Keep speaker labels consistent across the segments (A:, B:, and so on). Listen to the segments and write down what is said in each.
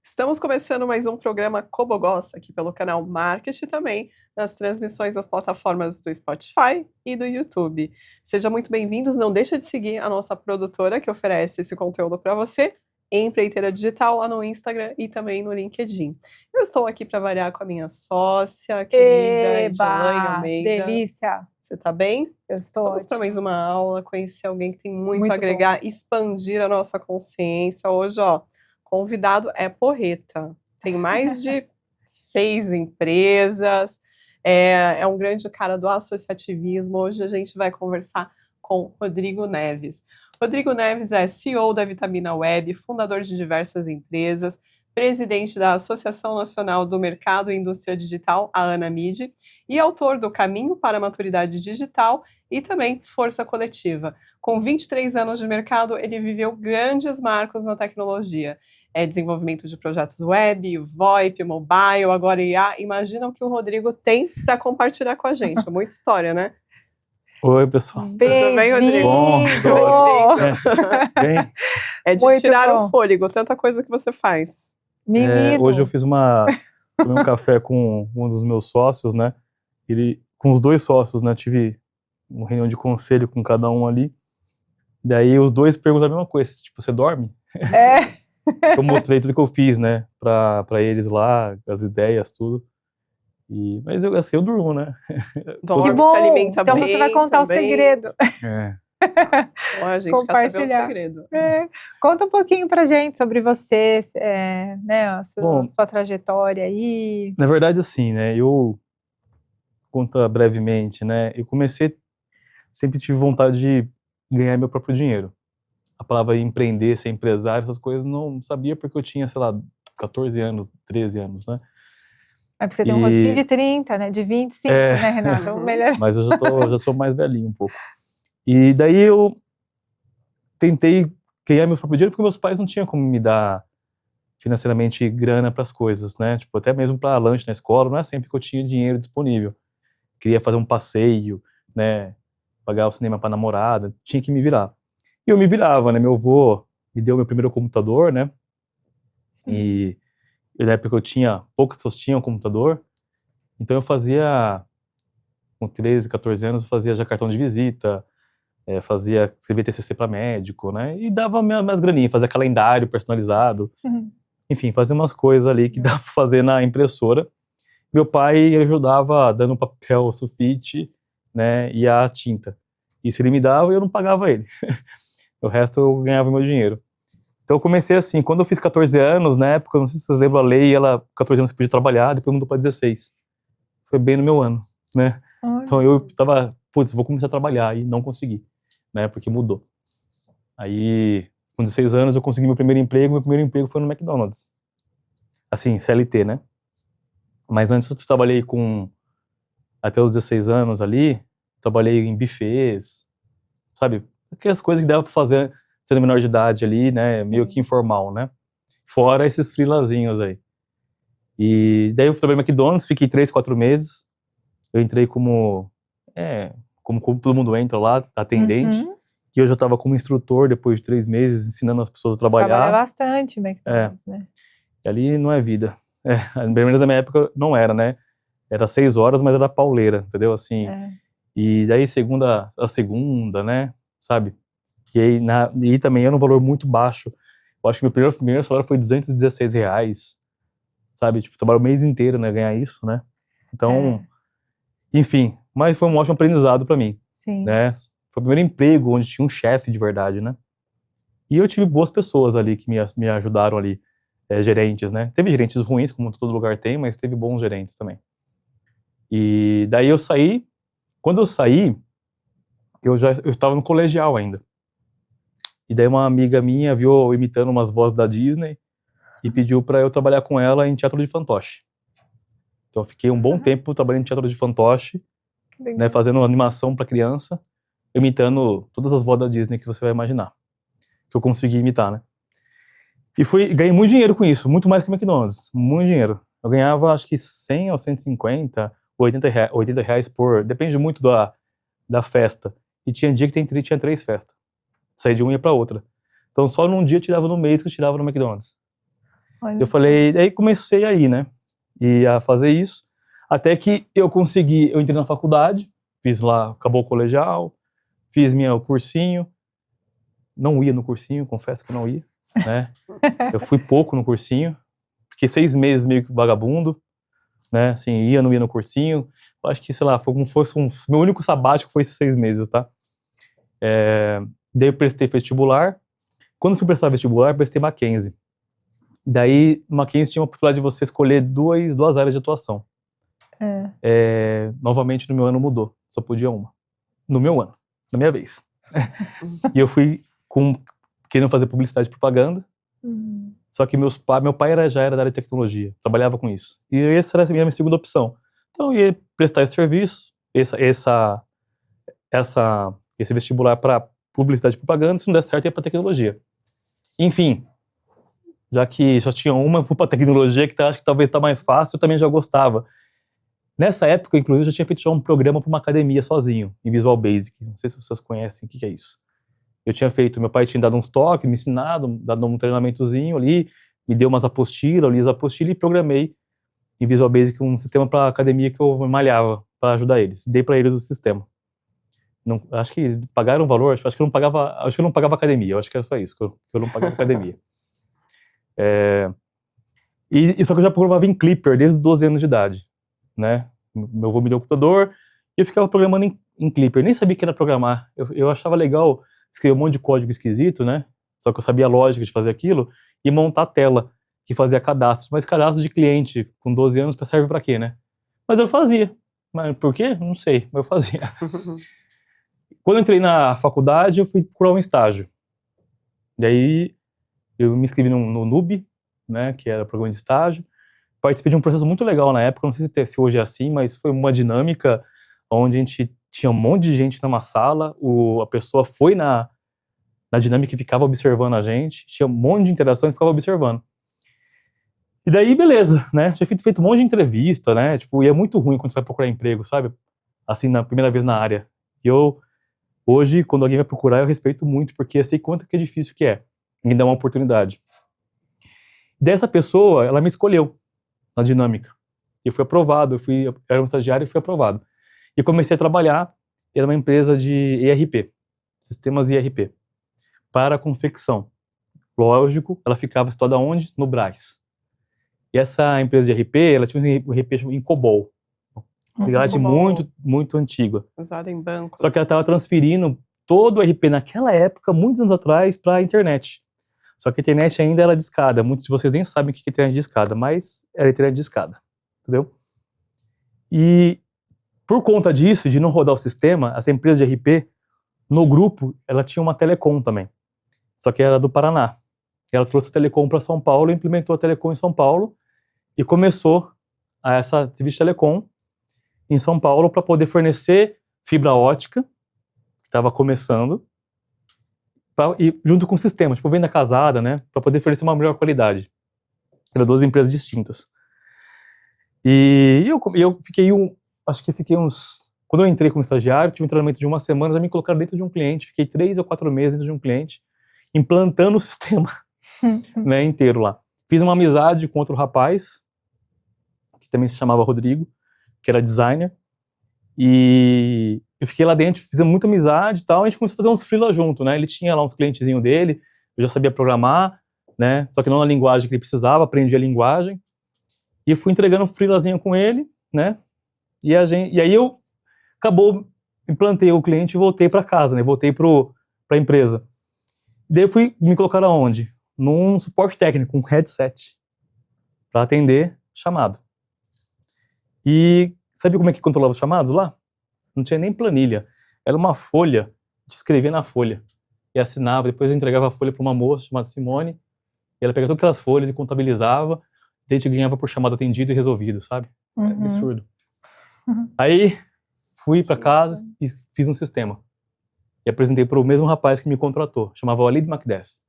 A: Estamos começando mais um programa Cobogossa aqui pelo canal Marketing e também nas transmissões das plataformas do Spotify e do YouTube. Sejam muito bem-vindos, não deixa de seguir a nossa produtora que oferece esse conteúdo para você, Empreiteira Digital, lá no Instagram e também no LinkedIn. Eu estou aqui para variar com a minha sócia, querida Edilane Almeida.
B: Delícia!
A: Você tá bem?
B: Eu estou
A: Vamos para mais uma aula, conhecer alguém que tem muito a agregar,
B: bom.
A: expandir a nossa consciência. Hoje, ó, convidado é porreta. Tem mais de 6 empresas, é um grande cara do associativismo. Hoje a gente vai conversar com Rodrigo Neves. Rodrigo Neves é CEO da Vitamina Web, fundador de diversas empresas, presidente da Associação Nacional do Mercado e Indústria Digital, a ANAMID, e autor do Caminho para a Maturidade Digital e também Força Coletiva. Com 23 anos de mercado, ele viveu grandes marcos na tecnologia. Desenvolvimento de projetos web, VoIP, mobile, agora IA. Imagina o que o Rodrigo tem para compartilhar com a gente. É muita história, né?
C: Oi, pessoal.
A: Tudo bem, Rodrigo?
C: Bom, bem.
A: É de
B: Muito
A: tirar
B: bom.
A: o fôlego, tanta coisa que você faz.
B: Menino.
C: Hoje eu tomei um café com um dos meus sócios, né? Com os dois sócios, né? Tive uma reunião de conselho com cada um ali. Daí os dois perguntaram a mesma coisa, tipo, você dorme? Eu mostrei tudo que eu fiz, né? Pra eles lá, as ideias, tudo. Mas eu durmo, né?
A: Dorme,
B: Que bom!
A: se alimenta
B: Então
A: bem
B: você vai contar
A: também.
B: O segredo.
A: Ó, a gente quer saber o segredo.
B: Conta um pouquinho pra gente sobre você, né, a sua trajetória aí.
C: Na verdade, assim, né, conta brevemente, né, eu sempre tive vontade de ganhar meu próprio dinheiro. A palavra empreender, ser empresário, essas coisas, não sabia porque eu tinha, sei lá, 14 anos, 13 anos, né.
B: É porque você tem um rostinho de 30, né, de 25, né, Renato? Melhor.
C: Mas eu já sou mais velhinho um pouco. E daí eu tentei ganhar meu próprio dinheiro porque meus pais não tinham como me dar financeiramente grana para as coisas, né? Tipo, até mesmo para lanche na escola, não é sempre que eu tinha dinheiro disponível. Queria fazer um passeio, né? Pagar o cinema para namorada, tinha que me virar. E eu me virava, né? Meu avô me deu meu primeiro computador, né? E na época poucas pessoas tinham computador, então eu fazia, com 13, 14 anos, eu fazia já cartão de visita, escrevia TCC para médico, né? E dava minhas graninhas, fazia calendário personalizado. Enfim, fazia umas coisas ali que dava pra fazer na impressora. Meu pai ajudava dando papel sulfite, né, e a tinta. Isso ele me dava e eu não pagava ele. O resto eu ganhava meu dinheiro. Então eu comecei assim, quando eu fiz 14 anos, na época, não sei se vocês lembram, a lei, 14 anos você podia trabalhar, depois mudou para 16. Foi bem no meu ano, né? Então eu tava, vou começar a trabalhar, e não consegui, né, porque mudou. Aí, com 16 anos, eu consegui meu primeiro emprego foi no McDonald's. Assim, CLT, né? Mas antes eu trabalhei até os 16 anos ali, trabalhei em buffets, sabe? Aquelas coisas que dava pra fazer sendo menor de idade ali, né? Meio que informal, né? Fora esses freelazinhos aí. E daí eu trabalhei no McDonald's, fiquei 3, 4 meses. Eu entrei como todo mundo entra lá, atendente. Que eu já estava como instrutor depois de 3 meses, ensinando as pessoas a trabalhar.
B: Trabalha bastante, McDonald's, né?
C: E ali não é vida. Pelo menos na minha época não era, né? Era 6 horas, mas era pauleira, entendeu? Assim. E daí segunda a segunda, né? Sabe? E também era um valor muito baixo. Eu acho que meu primeiro salário foi R$216, sabe? Tipo, trabalhar o mês inteiro, né? Ganhar isso, né? Então, enfim. Mas foi um ótimo aprendizado pra mim.
B: Sim.
C: Né? Foi o primeiro emprego onde tinha um chefe de verdade, né? E eu tive boas pessoas ali que me ajudaram ali, gerentes, né? Teve gerentes ruins, como todo lugar tem, mas teve bons gerentes também. E daí eu saí. Quando eu saí, eu estava no colegial ainda. E daí uma amiga minha viu eu imitando umas vozes da Disney e pediu pra eu trabalhar com ela em teatro de fantoche. Então eu fiquei um bom tempo trabalhando em teatro de fantoche, né, fazendo animação pra criança, imitando todas as vozes da Disney que você vai imaginar. Que eu consegui imitar, né? E ganhei muito dinheiro com isso, muito mais que o McDonald's, muito dinheiro. Eu ganhava acho que 100 ou 150, R$ 80 por... Depende muito da festa. E tinha dia que tinha 3 festas. Saí de uma e ia pra outra. Então só num dia eu tirava no mês que eu tirava no McDonald's.
B: Olha
C: Eu falei, aí comecei aí, né? E a fazer isso. Até que eu entrei na faculdade, fiz lá, acabou o colegial, fiz meu cursinho. Não ia no cursinho, confesso que não ia, né? Eu fui pouco no cursinho. Fiquei 6 meses meio que vagabundo, né? Assim, não ia no cursinho. Eu acho que, sei lá, foi como se fosse meu único sabático foi esses 6 meses, tá? Daí eu prestei vestibular. Quando fui prestar vestibular, eu prestei Mackenzie. Daí, Mackenzie tinha uma possibilidade de você escolher duas áreas de atuação. Novamente, no meu ano mudou. Só podia uma. No meu ano. Na minha vez. E eu fui querendo fazer publicidade e propaganda. Só que meu pai já era da área de tecnologia. Trabalhava com isso. E essa era a minha segunda opção. Então, eu ia prestar esse serviço, esse vestibular para publicidade e propaganda. Se não der certo, ia para tecnologia. Enfim, já que só tinha uma, eu fui para tecnologia, que acho que talvez tá mais fácil, eu também já gostava. Nessa época, inclusive, eu já tinha feito já um programa para uma academia sozinho, em Visual Basic. Não sei se vocês conhecem o que é isso. Eu tinha feito, meu pai tinha dado uns toques, me ensinado, dado um treinamentozinho ali, me deu umas apostilas, eu li as apostilas e programei em Visual Basic um sistema para academia que eu malhava para ajudar eles. Dei para eles o sistema. Não, acho que eles pagaram o valor, acho que eu não pagava academia, eu acho que era só isso, que eu não pagava academia. Só que eu já programava em Clipper desde os 12 anos de idade, né? Meu avô me deu um computador e eu ficava programando em Clipper, nem sabia que era programar. Eu achava legal escrever um monte de código esquisito, né? Só que eu sabia a lógica de fazer aquilo e montar a tela que fazia cadastro. Mas cadastro de cliente com 12 anos serve pra quê, né? Mas eu fazia. Mas por quê? Não sei, mas eu fazia. Quando eu entrei na faculdade, eu fui procurar um estágio. Daí eu me inscrevi no NUB, né, que era programa de estágio. Participei de um processo muito legal na época, não sei se hoje é assim, mas foi uma dinâmica onde a gente tinha um monte de gente numa sala, a pessoa foi na dinâmica e ficava observando a gente, tinha um monte de interação e ficava observando. E daí, beleza, né, tinha feito um monte de entrevista, né, tipo, e é muito ruim quando você vai procurar emprego, sabe, assim, na primeira vez na área. E hoje, quando alguém vai procurar, eu respeito muito, porque eu sei quanto que é difícil que é me dar uma oportunidade. Dessa pessoa, ela me escolheu na dinâmica. Eu fui aprovado, era um estagiário e fui aprovado. E comecei a trabalhar, era uma empresa de ERP, sistemas ERP, para confecção. Lógico, ela ficava situada onde? No Brás. E essa empresa de ERP, ela tinha um ERP em COBOL. Ela tinha muito, muito antiga.
A: Usada em bancos.
C: Só que ela estava transferindo todo o ERP naquela época, muitos anos atrás, para a internet. Só que a internet ainda era de escada. Muitos de vocês nem sabem o que é internet de escada, mas era internet de escada, entendeu? E por conta disso, de não rodar o sistema, essa empresa de ERP, no grupo, ela tinha uma telecom também. Só que era do Paraná. Ela trouxe a telecom para São Paulo, implementou a telecom em São Paulo e começou essa serviço de telecom em São Paulo para poder fornecer fibra ótica, que estava começando, e junto com o sistema, tipo venda casada, né, para poder oferecer uma melhor qualidade. Eram 2 empresas distintas. E eu fiquei quando eu entrei como estagiário, tive um treinamento de 1 semana, já me colocaram dentro de um cliente, fiquei 3 ou 4 meses dentro de um cliente, implantando o sistema, né, inteiro lá. Fiz uma amizade com outro rapaz, que também se chamava Rodrigo, que era designer, e eu fiquei lá dentro, fizemos muita amizade e tal, a gente começou a fazer uns freela junto, né, ele tinha lá uns clientezinhos dele, eu já sabia programar, né, só que não na linguagem que ele precisava, aprendi a linguagem, e eu fui entregando um freelazinho com ele, né, e aí eu implantei o cliente e voltei para casa, né, voltei para a empresa. Daí eu me colocar aonde? Num suporte técnico, um headset, para atender chamado. E sabe como é que controlava os chamados lá? Não tinha nem planilha. Era uma folha, de escrever na folha. E assinava, depois eu entregava a folha para uma moça chamada Simone, e ela pegava todas aquelas folhas e contabilizava, e a gente ganhava por chamado atendido e resolvido, sabe? É absurdo. Aí fui para casa e fiz um sistema. E apresentei para o mesmo rapaz que me contratou, chamava Walid Makdes.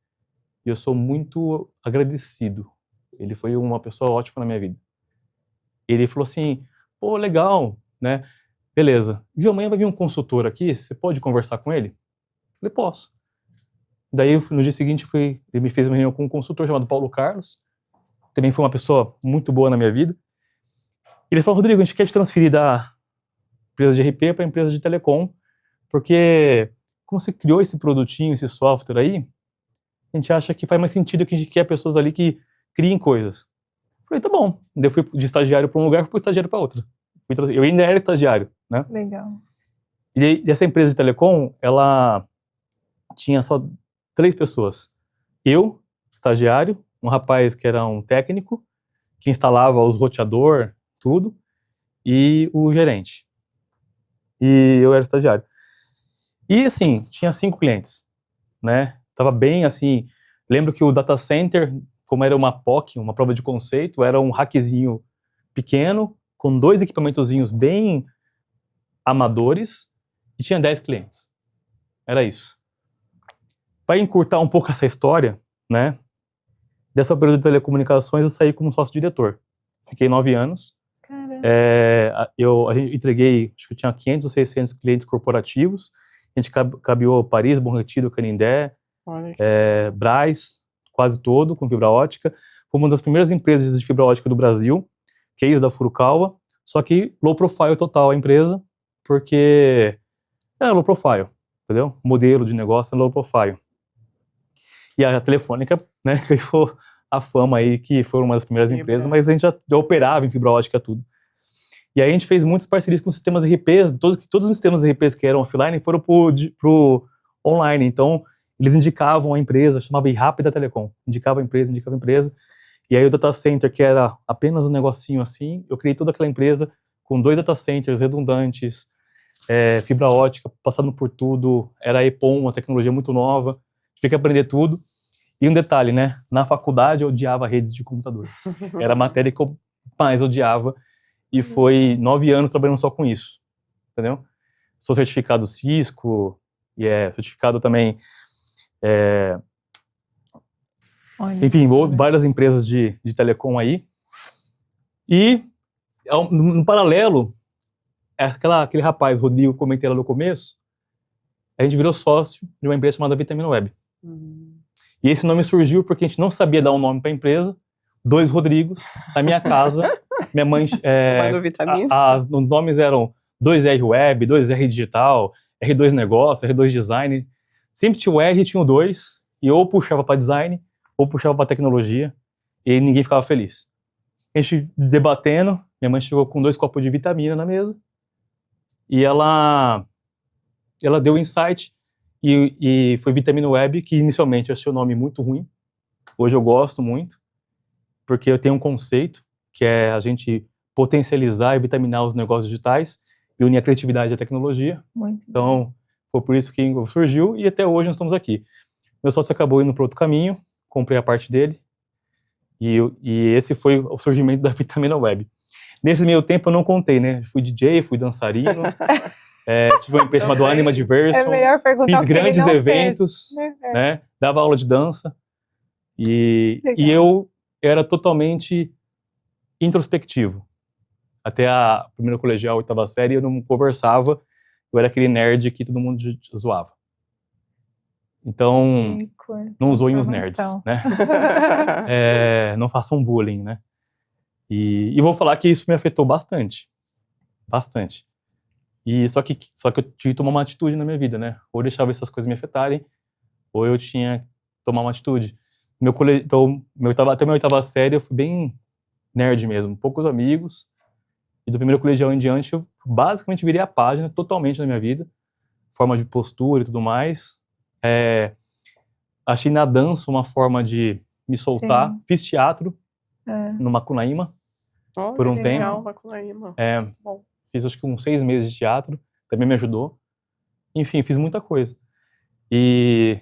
C: E eu sou muito agradecido. Ele foi uma pessoa ótima na minha vida. Ele falou assim, pô, legal, né? Beleza. Viu, amanhã vai vir um consultor aqui, você pode conversar com ele? Falei, posso. Daí, no dia seguinte, ele me fez uma reunião com um consultor chamado Paulo Carlos, também foi uma pessoa muito boa na minha vida. Ele falou, Rodrigo, a gente quer te transferir da empresa de RP para a empresa de telecom, porque como você criou esse produtinho, esse software aí, a gente acha que faz mais sentido que a gente quer pessoas ali que criem coisas. Falei, tá bom. Daí eu fui de estagiário para um lugar, fui para estagiário para outro. Eu ainda era estagiário, né?
B: Legal.
C: E essa empresa de telecom, ela tinha só 3 pessoas. Eu, estagiário, um rapaz que era um técnico, que instalava os roteador, tudo, e o gerente. E eu era estagiário. E assim, tinha 5 clientes, né? Tava bem assim, lembro que o data center, como era uma POC, uma prova de conceito, era um hackzinho pequeno, com 2 equipamentozinhos bem amadores, e tinha 10 clientes. Era isso. Para encurtar um pouco essa história, né? Dessa período de telecomunicações, eu saí como sócio-diretor. Fiquei 9 anos.
B: Caramba.
C: A gente entreguei, acho que eu tinha 500 ou 600 clientes corporativos. A gente cabeou Paris, Bom Retiro, Canindé, Brás, quase todo, com fibra ótica. Foi uma das primeiras empresas de fibra ótica do Brasil, case da Furukawa, só que low profile total a empresa, porque era low profile, entendeu? O modelo de negócio é low profile. E a Telefônica, né, ganhou a fama aí, que foi uma das primeiras empresas, mas a gente já operava em fibra ótica tudo. E aí a gente fez muitas parcerias com sistemas RPs, todos os sistemas RPs que eram offline foram pro online, então eles indicavam a empresa, chamava Rápida Telecom, indicava a empresa, e aí o data center, que era apenas um negocinho assim, eu criei toda aquela empresa com 2 data centers redundantes, fibra ótica, passando por tudo, era EPON, uma tecnologia muito nova, tive que aprender tudo. E um detalhe, né, na faculdade eu odiava redes de computadores, era a matéria que eu mais odiava, e foi 9 anos trabalhando só com isso, entendeu? Sou certificado Cisco, e certificado também, enfim, várias empresas de telecom aí. E, no paralelo, aquele rapaz, Rodrigo, comentei lá no começo, a gente virou sócio de uma empresa chamada Vitamina Web. E esse nome surgiu porque a gente não sabia dar um nome para a empresa, 2 Rodrigos, na minha casa, minha mãe, os nomes eram 2R Web, 2R Digital, R2 Negócio, R2 Design, sempre tinha o R e tinha o 2, e ou puxava para design, ou puxava para tecnologia, e ninguém ficava feliz. A gente debatendo, minha mãe chegou com 2 copos de vitamina na mesa, e ela deu o insight, e foi Vitamina Web, que inicialmente eu achei o nome muito ruim, hoje eu gosto muito, porque eu tenho um conceito, que é a gente potencializar e vitaminar os negócios digitais, e unir a criatividade e a tecnologia.
B: Muito
C: então, foi por isso que surgiu, e até hoje nós estamos aqui. Meu sócio acabou indo para outro caminho, comprei a parte dele, e esse foi o surgimento da Vitamina Web. Nesse meio tempo eu não contei, né? Fui DJ, fui dançarino, tive uma empresa chamada Anima Diversion, fiz grandes eventos, né? Dava aula de dança, e eu era totalmente introspectivo. Até a primeira colegial, 8ª série, eu não conversava, eu era aquele nerd que todo mundo zoava. Então, não zoem os nerds, né? Não façam bullying, né? E vou falar que isso me afetou bastante. Bastante. E só que eu tive que tomar uma atitude na minha vida, né? Ou eu deixava essas coisas me afetarem, ou eu tinha que tomar uma atitude. Então, até minha 8ª série eu fui bem nerd mesmo, poucos amigos. E do primeiro colegial em diante, eu basicamente virei a página totalmente na minha vida. Forma de postura e tudo mais. Achei na dança uma forma de me soltar. Sim. Fiz teatro no Macunaíma por um tempo.
A: Macunaíma.
C: Fiz acho que uns 6 meses de teatro. Também me ajudou. Enfim, fiz muita coisa. E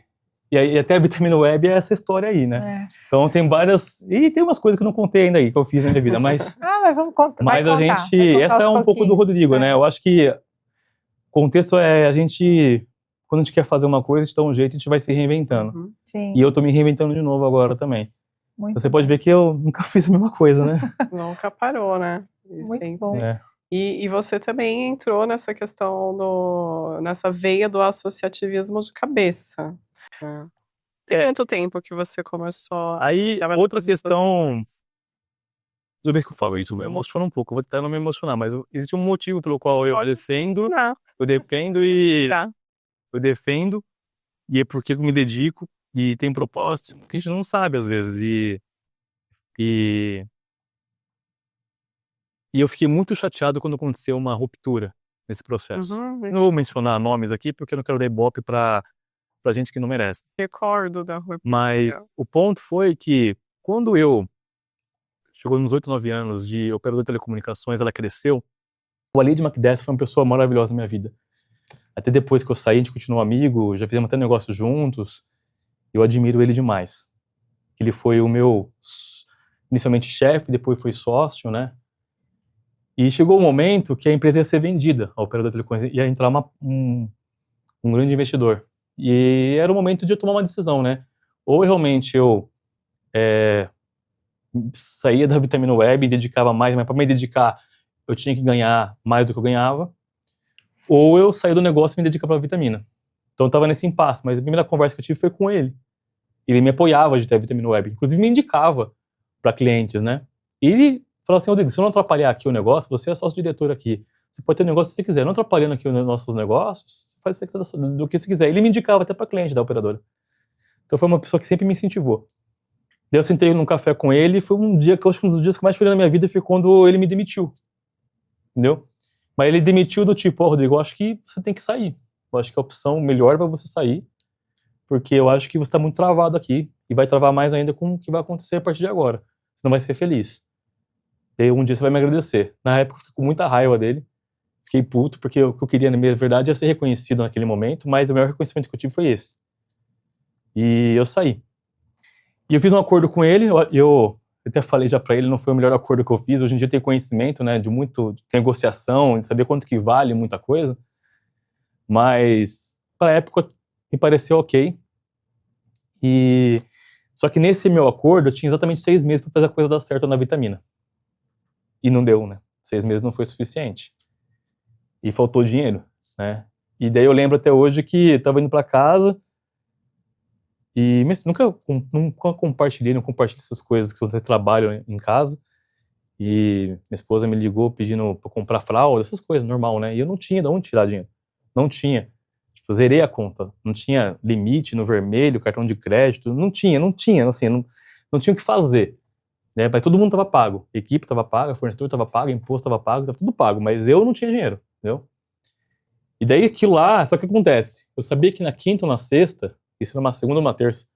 C: aí até a Vitamina Web é essa história aí, né? Então tem várias... E tem umas coisas que eu não contei ainda aí, que eu fiz na minha vida, mas...
B: mas vamos contar.
C: Mas a gente... Essa é um pouco do Rodrigo, né? Eu acho que o contexto é a gente... Quando a gente quer fazer uma coisa, a gente dá um jeito, a gente vai se reinventando.
B: Sim.
C: E eu tô me reinventando de novo agora também.
B: Muito
C: Você pode ver que eu nunca fiz a mesma coisa, né?
A: Nunca parou, né?
B: Muito bom.
A: E você também entrou nessa questão nessa veia do associativismo de cabeça. Tem quanto tempo que você começou?
C: Aí, outra questão, tudo bem que eu falo isso, me emociona um pouco, eu vou tentar não me emocionar, mas existe um motivo pelo qual eu defendo, eu defendo e eu defendo, e é porque eu me dedico, e tem propósito, que a gente não sabe às vezes, e eu fiquei muito chateado quando aconteceu uma ruptura nesse processo. Não vou mencionar nomes aqui, porque eu não quero dar ibope pra gente que não merece.
A: Recordo da ruptura.
C: Mas o ponto foi que, quando eu chegou nos 8, 9 anos de operador de telecomunicações, ela cresceu, o Alid Macdess foi uma pessoa maravilhosa na minha vida. Até depois que eu saí, a gente continuou amigo, já fizemos até negócios juntos, eu admiro ele demais. Ele foi o meu, inicialmente chefe, depois foi sócio, né? E chegou o momento que a empresa ia ser vendida, a operadora de telecomunicações, ia entrar um grande investidor. E era o momento de eu tomar uma decisão, né? Ou realmente eu saía da Vitamina Web e dedicava mais, mas para me dedicar eu tinha que ganhar mais do que eu ganhava, ou eu saía do negócio e me dedicava para a Vitamina. Então eu estava nesse impasse, mas a primeira conversa que eu tive foi com ele. Ele me apoiava de ter a Vitamina Web, inclusive me indicava para clientes, né? E ele falou assim: Rodrigo, se eu não atrapalhar aqui o negócio, você é sócio-diretor aqui, você pode ter o negócio se você quiser, não atrapalhando aqui os nossos negócios, você faz o que você quiser, do que você quiser. Ele me indicava até para cliente da operadora. Então foi uma pessoa que sempre me incentivou. Daí eu sentei num café com ele, e foi um dia que eu acho que um dos dias que mais chorei na minha vida foi quando ele me demitiu. Entendeu? Mas ele demitiu do tipo: Rodrigo, eu acho que você tem que sair. Eu acho que a opção melhor para você sair, porque eu acho que você está muito travado aqui, e vai travar mais ainda com o que vai acontecer a partir de agora. Você não vai ser feliz. E aí um dia você vai me agradecer. Na época eu fiquei com muita raiva dele, fiquei puto, porque o que eu queria na minha verdade é ser reconhecido naquele momento, mas o maior reconhecimento que eu tive foi esse. E eu saí. E eu fiz um acordo com ele, eu até falei já pra ele, não foi o melhor acordo que eu fiz. Hoje em dia eu tenho conhecimento, né, de negociação, de saber quanto que vale muita coisa, mas pra época me pareceu ok. Só que nesse meu acordo eu tinha exatamente 6 meses pra fazer a coisa dar certo na Vitamina. E não deu, né? 6 meses não foi suficiente. E faltou dinheiro, né? E daí eu lembro até hoje que eu tava indo pra casa e nunca compartilhei essas coisas que vocês trabalham em casa. E minha esposa me ligou pedindo pra comprar fralda, essas coisas, normal, né? E eu não tinha de onde tirar dinheiro. Não tinha. Tipo, eu zerei a conta. Não tinha limite no vermelho, cartão de crédito. Não tinha, assim, não tinha o que fazer. Né? Mas todo mundo tava pago. A equipe tava paga, fornecedor tava pago, imposto tava pago, tava tudo pago. Mas eu não tinha dinheiro, entendeu? E daí aquilo lá, só que acontece? Eu sabia que na quinta ou na sexta, isso era uma segunda ou uma terça,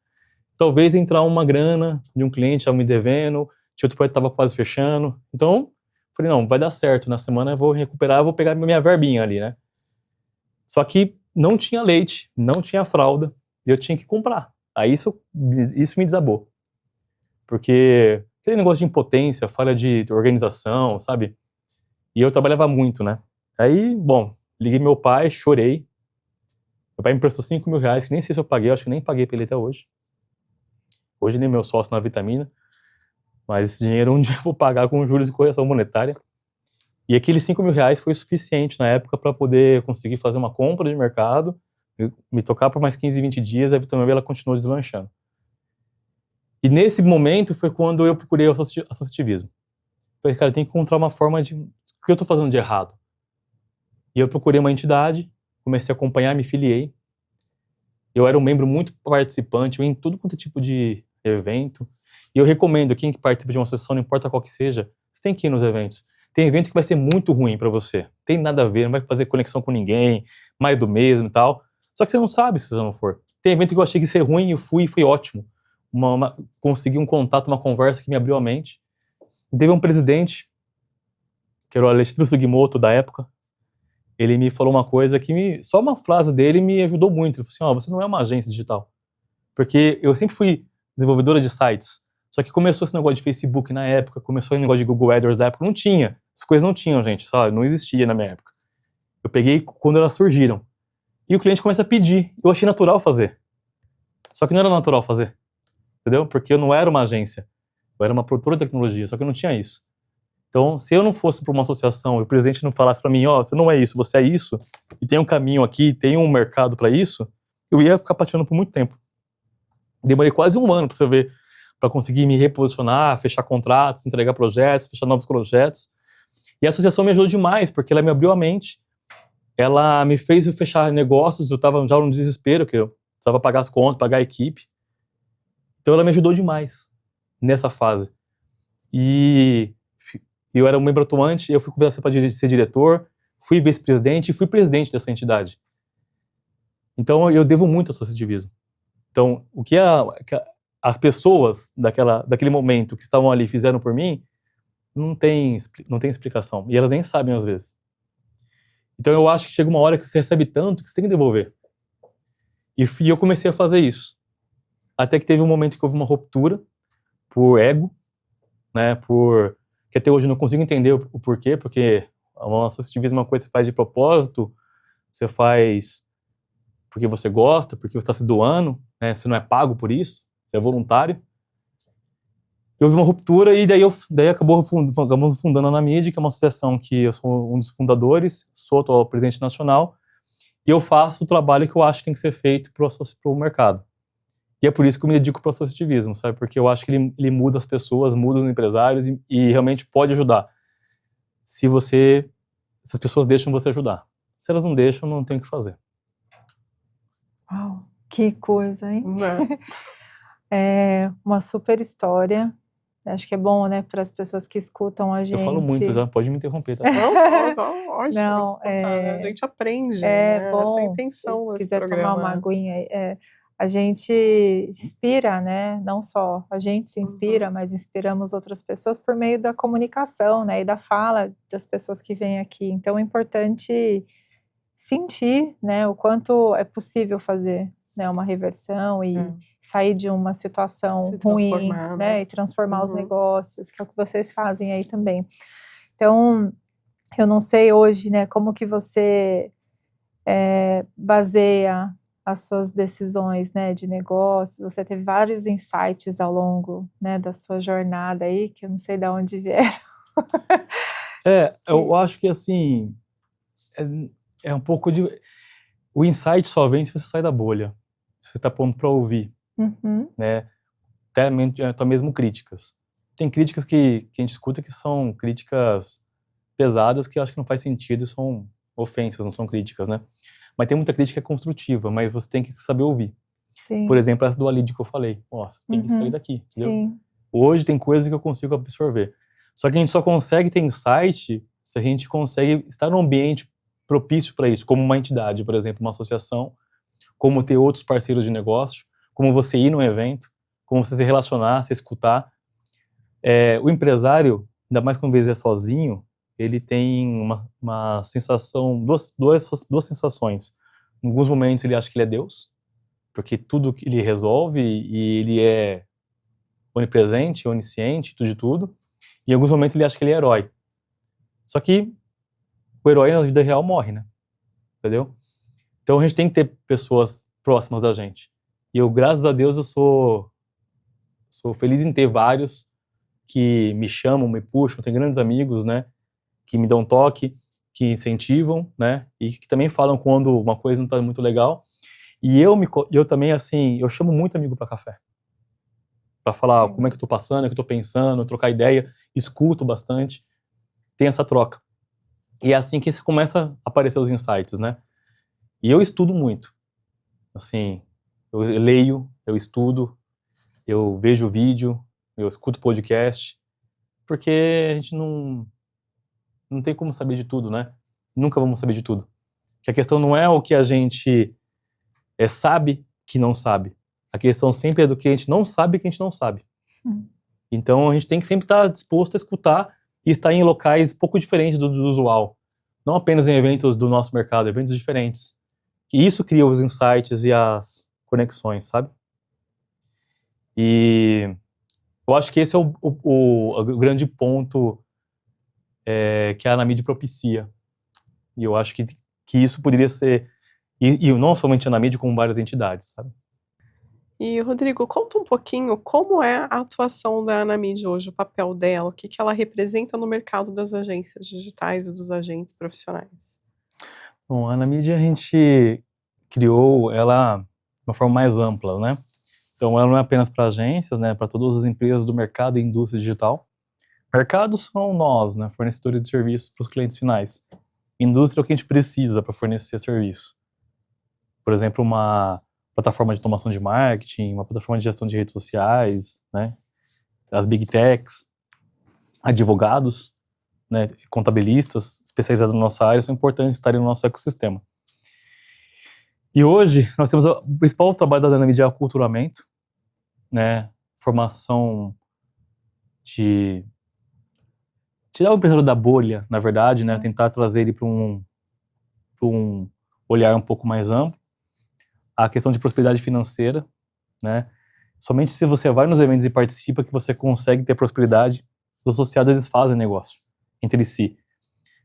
C: talvez entrar uma grana de um cliente já me devendo, tinha outro projeto que tava quase fechando. Então, falei, não, vai dar certo. Na semana eu vou recuperar, eu vou pegar minha verbinha ali, né? Só que não tinha leite, não tinha fralda, e eu tinha que comprar. Aí isso me desabou. Porque aquele negócio de impotência, falha de organização, sabe? E eu trabalhava muito, né? Aí, bom, liguei meu pai, chorei. Meu pai me emprestou 5 mil reais, que nem sei se eu paguei, eu acho que nem paguei pra ele até hoje. Hoje nem meu sócio na Vitamina. Mas esse dinheiro um dia eu vou pagar com juros e correção monetária. E aqueles 5 mil reais foi suficiente na época para poder conseguir fazer uma compra de mercado, me tocar por mais 15, 20 dias, a Vitamina ela continuou deslanchando. E nesse momento foi quando eu procurei o associativismo. Falei, cara, tem que encontrar uma forma de... O que eu tô fazendo de errado? E eu procurei uma entidade, comecei a acompanhar, me filiei. Eu era um membro muito participante, eu ia em tudo quanto é tipo de evento. E eu recomendo, quem que participa de uma associação, não importa qual que seja, você tem que ir nos eventos. Tem evento que vai ser muito ruim pra você. Tem nada a ver, não vai fazer conexão com ninguém, mais do mesmo e tal. Só que você não sabe se você não for. Tem evento que eu achei que ia ser ruim, eu fui e foi ótimo. Consegui um contato, uma conversa que me abriu a mente. Teve um presidente, que era o Alexandre Sugimoto da época, ele me falou uma coisa que só uma frase dele me ajudou muito. Ele falou assim, você não é uma agência digital. Porque eu sempre fui desenvolvedora de sites, só que começou esse negócio de Facebook na época, começou esse negócio de Google AdWords na época, não tinha. As coisas não tinham, gente, sabe? Não existia na minha época. Eu peguei quando elas surgiram. E o cliente começa a pedir. Eu achei natural fazer. Só que não era natural fazer. Entendeu? Porque eu não era uma agência. Eu era uma produtora de tecnologia, só que eu não tinha isso. Então, se eu não fosse para uma associação e o presidente não falasse para mim, você não é isso, você é isso, e tem um caminho aqui, tem um mercado para isso, eu ia ficar patinando por muito tempo. Demorei quase 1 ano para você ver, para conseguir me reposicionar, fechar contratos, entregar projetos, fechar novos projetos. E a associação me ajudou demais, porque ela me abriu a mente, ela me fez fechar negócios, eu estava já no desespero, que eu precisava pagar as contas, pagar a equipe. Então ela me ajudou demais nessa fase. E eu era um membro atuante, eu fui convidado para ser diretor, fui vice-presidente e fui presidente dessa entidade. Então eu devo muito ao associativismo. Então o que as pessoas daquele momento que estavam ali fizeram por mim, não tem explicação. E elas nem sabem às vezes. Então eu acho que chega uma hora que você recebe tanto que você tem que devolver. E eu comecei a fazer isso. Até que teve um momento que houve uma ruptura por ego, né, que até hoje eu não consigo entender o porquê, porque o associativismo é uma coisa que você faz de propósito, você faz porque você gosta, porque você está se doando, né, você não é pago por isso, você é voluntário. E houve uma ruptura e daí acabamos fundando a Anamid, que é uma associação que eu sou um dos fundadores, sou atual presidente nacional, e eu faço o trabalho que eu acho que tem que ser feito para o mercado. E é por isso que eu me dedico para o associativismo, sabe? Porque eu acho que ele muda as pessoas, muda os empresários e realmente pode ajudar. Se as pessoas deixam você ajudar. Se elas não deixam, não tem o que fazer.
B: Uau, que coisa, hein?
A: Né?
B: É uma super história. Acho que é bom, né, para as pessoas que escutam a gente.
C: Eu falo muito, já pode me interromper, tá?
A: Não, ótimo.
B: Não,
A: A gente aprende,
B: é
A: né?
B: bom.
A: Essa é a intenção
B: Se
A: desse
B: quiser
A: programa.
B: tomar uma aguinha, a gente se inspira, né? Não só a gente se inspira, mas inspiramos outras pessoas por meio da comunicação, né? E da fala das pessoas que vêm aqui. Então é importante sentir, né? O quanto é possível fazer, né? Uma reversão e sair de uma situação ruim, né? E transformar os negócios, que é o que vocês fazem aí também. Então, eu não sei hoje, né? Como que você baseia as suas decisões, né, de negócios. Você teve vários insights ao longo, né, da sua jornada aí, que eu não sei de onde vieram.
C: Eu acho que assim, é um pouco de... O insight só vem se você sai da bolha, se você está pronto para ouvir, né, até mesmo críticas. Tem críticas que a gente escuta que são críticas pesadas que eu acho que não faz sentido, são ofensas, não são críticas, né? Mas tem muita crítica construtiva, mas você tem que saber ouvir.
B: Sim.
C: Por exemplo, essa do Alídio que eu falei. Você tem que sair daqui, entendeu?
B: Sim.
C: Hoje tem coisas que eu consigo absorver. Só que a gente só consegue ter insight se a gente consegue estar num ambiente propício para isso, como uma entidade, por exemplo, uma associação, como ter outros parceiros de negócio, como você ir num evento, como você se relacionar, se escutar. O empresário, ainda mais quando às vezes é sozinho, ele tem uma sensação, duas sensações. Em alguns momentos ele acha que ele é Deus, porque tudo que ele resolve e ele é onipresente, onisciente, tudo de tudo. E em alguns momentos ele acha que ele é herói. Só que o herói na vida real morre, né? Entendeu? Então a gente tem que ter pessoas próximas da gente. E eu, graças a Deus, eu sou feliz em ter vários que me chamam, me puxam, tenho grandes amigos, né? Que me dão toque, que incentivam, né? E que também falam quando uma coisa não está muito legal. E eu também, assim, eu chamo muito amigo para café. Para falar como é que eu tô passando, o que eu tô pensando, trocar ideia, escuto bastante. Tem essa troca. E é assim que começa a aparecer os insights, né? E eu estudo muito. Assim, eu leio, eu estudo, eu vejo vídeo, eu escuto podcast, porque a gente não tem como saber de tudo, né? Nunca vamos saber de tudo. Que a questão não é o que a gente sabe que não sabe. A questão sempre é do que a gente não sabe que a gente não sabe. Então a gente tem que sempre estar disposto a escutar e estar em locais pouco diferentes do usual. Não apenas em eventos do nosso mercado, eventos diferentes. E isso cria os insights e as conexões, sabe? E eu acho que esse é o grande ponto que a Anamid propicia. E eu acho que isso poderia ser... E não somente a Anamid, como várias entidades, sabe?
A: E, Rodrigo, conta um pouquinho como é a atuação da Anamid hoje, o papel dela, o que que ela representa no mercado das agências digitais e dos agentes profissionais.
C: Bom, a Anamid a gente criou ela de uma forma mais ampla, né? Então ela não é apenas para agências, né? Para todas as empresas do mercado e indústria digital. Mercado são nós, né? Fornecedores de serviços para os clientes finais. Indústria é o que a gente precisa para fornecer serviço. Por exemplo, uma plataforma de automação de marketing, uma plataforma de gestão de redes sociais, né? As big techs, advogados, né? Contabilistas especializados na nossa área são importantes estarem no nosso ecossistema. E hoje nós temos o principal trabalho da Anamid é o aculturamento, né? Formação de tirar o empresário da bolha, na verdade, né? Tentar trazer ele para um olhar um pouco mais amplo. A questão de prosperidade financeira, né? Somente se você vai nos eventos e participa que você consegue ter prosperidade. Os associados, eles fazem negócio entre si.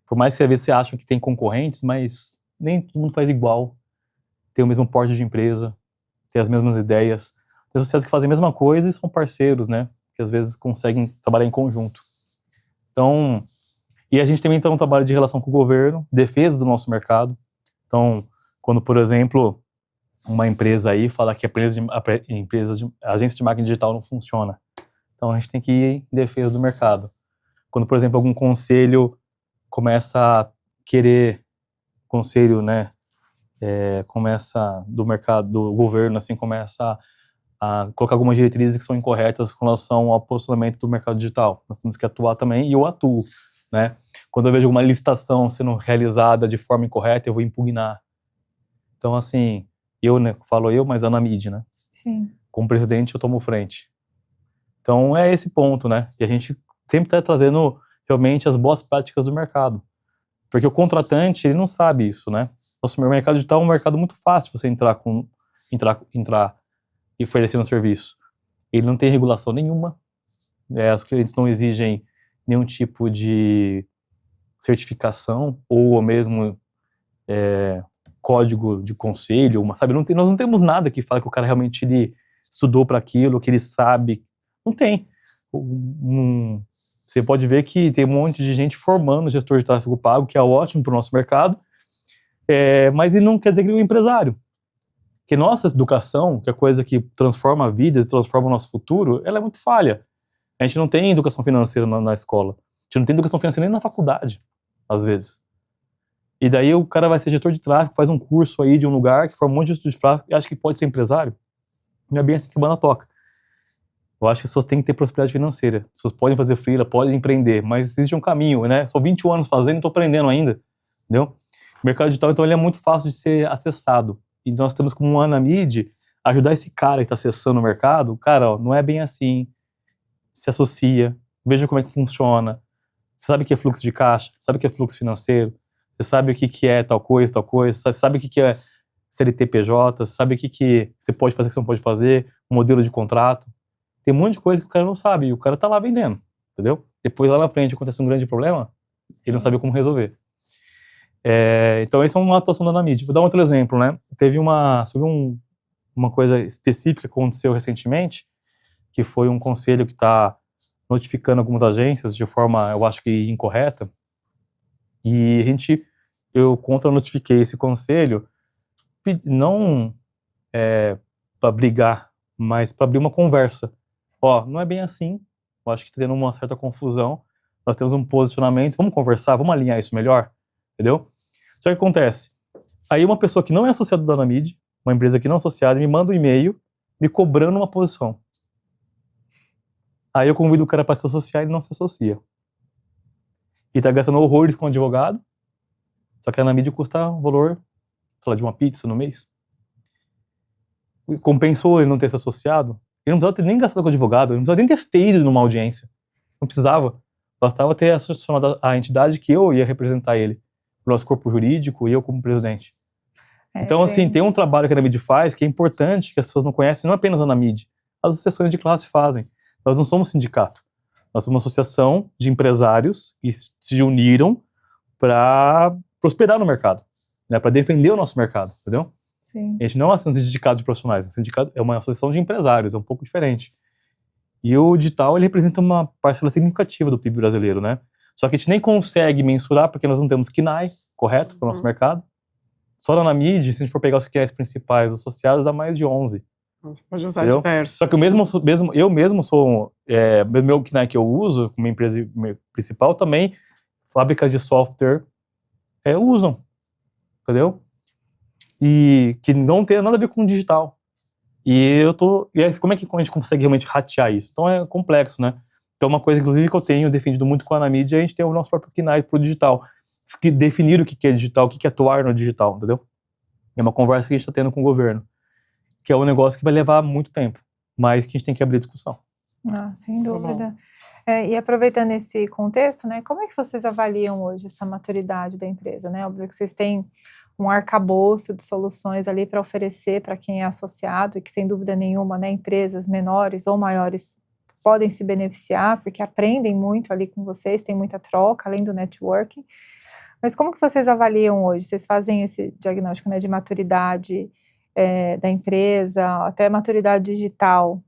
C: Por mais que às vezes você acha que tem concorrentes, mas nem todo mundo faz igual. Tem o mesmo porte de empresa, tem as mesmas ideias. Tem associados que fazem a mesma coisa e são parceiros, né? Que às vezes conseguem trabalhar em conjunto. Então, e a gente também tem um trabalho de relação com o governo, defesa do nosso mercado. Então, quando, por exemplo, uma empresa aí fala que a agência de marketing digital não funciona. Então a gente tem que ir em defesa do mercado. Quando, por exemplo, algum conselho começa a querer, conselho, né, começa do mercado, do governo, assim, começa a colocar algumas diretrizes que são incorretas com relação ao posicionamento do mercado digital. Nós temos que atuar também, e eu atuo, né. Quando eu vejo alguma licitação sendo realizada de forma incorreta, eu vou impugnar. Então, assim, eu, né, falo eu, mas a Anamid, né?
B: Sim.
C: Como presidente, eu tomo frente. Então, é esse ponto, né? E a gente sempre está trazendo realmente as boas práticas do mercado. Porque o contratante, ele não sabe isso, né? Nosso mercado digital é um mercado muito fácil de você entrar e oferecer um serviço. Ele não tem regulação nenhuma. Os clientes não exigem nenhum tipo de certificação ou mesmo código de conselho, sabe? Nós não temos nada que fale que o cara realmente ele estudou para aquilo, que ele sabe. Não tem. Você pode ver que tem um monte de gente formando gestor de tráfego pago, que é ótimo para o nosso mercado, mas ele não quer dizer que ele é um empresário. Porque nossa educação, que é a coisa que transforma vidas, transforma o nosso futuro, ela é muito falha. A gente não tem educação financeira na escola. A gente não tem educação financeira nem na faculdade, às vezes. E daí o cara vai ser gestor de tráfego, faz um curso aí de um lugar que forma um monte de gestor de tráfego e acha que pode ser empresário. Não é bem assim que a banda toca. Eu acho que as pessoas têm que ter prosperidade financeira. As pessoas podem fazer freela, podem empreender, mas existe um caminho, né? Sou 21 anos fazendo e estou aprendendo ainda, entendeu? O mercado digital, então, ele é muito fácil de ser acessado. E nós temos como uma Anamid ajudar esse cara que está acessando o mercado. Cara, ó, não é bem assim. Se associa, veja como é que funciona. Você sabe o que é fluxo de caixa, sabe o que é fluxo financeiro, você sabe o que é tal coisa, você sabe o que é CLT-PJ, você sabe o que você pode fazer, o que você não pode fazer, modelo de contrato. Tem um monte de coisa que o cara não sabe e o cara tá lá vendendo, entendeu? Depois lá na frente acontece um grande problema, ele não sabe como resolver. Então essa é uma atuação da Anamid. Vou dar um outro exemplo, né? Teve uma coisa específica que aconteceu recentemente, que foi um conselho que está notificando algumas agências de forma, eu acho que incorreta, e eu contra-notifiquei esse conselho, não para brigar, mas para abrir uma conversa. Ó, não é bem assim, eu acho que está tendo uma certa confusão, nós temos um posicionamento, vamos conversar, vamos alinhar isso melhor, entendeu? Só que acontece, aí uma pessoa que não é associada da Anamid, uma empresa que não é associada, me manda um e-mail me cobrando uma posição. Aí eu convido o cara para se associar e ele não se associa. E tá gastando horrores com o advogado, só que a Anamid custa um valor, sei lá, de uma pizza no mês. Compensou ele não ter se associado? Ele não precisava ter nem gastado com o advogado, ele não precisava nem ter ido numa audiência. Não precisava. Bastava ter associado a entidade que eu ia representar ele, o nosso corpo jurídico e eu como presidente. Então, assim, tem um trabalho que a Anamid faz que é importante, que as pessoas não conhecem, não apenas a Anamid, as associações de classe fazem. Nós não somos sindicato. Nós somos uma associação de empresários que se uniram para prosperar no mercado, né, para defender o nosso mercado, entendeu?
B: Sim.
C: A gente não é um sindicato de profissionais, um sindicato é uma associação de empresários, é um pouco diferente. E o digital, ele representa uma parcela significativa do PIB brasileiro, né? Só que a gente nem consegue mensurar, porque nós não temos KNAI, correto, para o nosso mercado. Só na mídia, se a gente for pegar os KNAIs principais associados, dá mais de 11.
A: Você pode usar
C: Entendeu?
A: diversos.
C: Só que eu mesmo sou, meu KNAI que eu uso, como empresa principal, também, fábricas de software usam, entendeu? E que não tem nada a ver com o digital. E aí, como é que a gente consegue realmente ratear isso? Então é complexo, né? Então uma coisa, inclusive, que eu tenho defendido muito com a Anamídia é a gente ter o nosso próprio KNAI pro digital. Definir o que é digital, o que é atuar no digital, entendeu? É uma conversa que a gente está tendo com o governo, que é um negócio que vai levar muito tempo, mas que a gente tem que abrir discussão.
B: Sem dúvida. E aproveitando esse contexto, né, como é que vocês avaliam hoje essa maturidade da empresa, né? Óbvio que vocês têm um arcabouço de soluções ali para oferecer para quem é associado e que, sem dúvida nenhuma, né, empresas menores ou maiores podem se beneficiar, porque aprendem muito ali com vocês, tem muita troca, além do networking. Mas como que vocês avaliam hoje? Vocês fazem esse diagnóstico, né, de maturidade da empresa, até maturidade digital?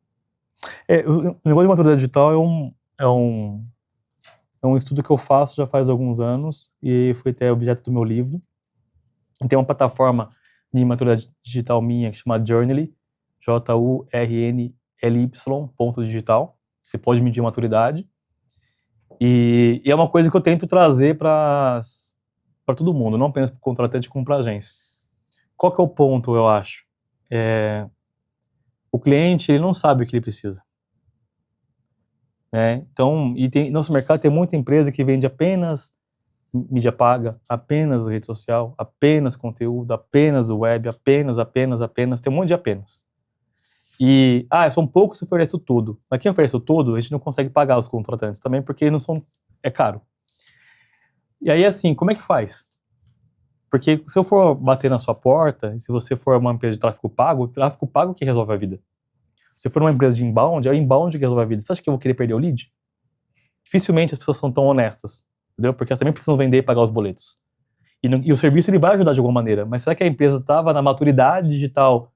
C: O negócio de maturidade digital é um estudo que eu faço já faz alguns anos e foi até objeto do meu livro. Tem uma plataforma de maturidade digital minha que chama Journally, JURNLY.digital. Você pode medir a maturidade. E é uma coisa que eu tento trazer para todo mundo, não apenas para o contratante, como para a agência. Qual que é o ponto, eu acho? O cliente, ele não sabe o que ele precisa. Né? Então, nosso mercado tem muita empresa que vende apenas mídia paga, apenas rede social, apenas conteúdo, apenas web, apenas, tem um monte de apenas. E, são poucos que oferecem tudo. Mas quem oferece tudo, a gente não consegue pagar os contratantes também, porque é caro. E aí, assim, como é que faz? Porque se eu for bater na sua porta, e se você for uma empresa de tráfego pago, o tráfego pago que resolve a vida. Se for uma empresa de inbound, é o inbound que resolve a vida. Você acha que eu vou querer perder o lead? Dificilmente as pessoas são tão honestas, entendeu? Porque elas também precisam vender e pagar os boletos. E o serviço, ele vai ajudar de alguma maneira, mas será que a empresa estava na maturidade digital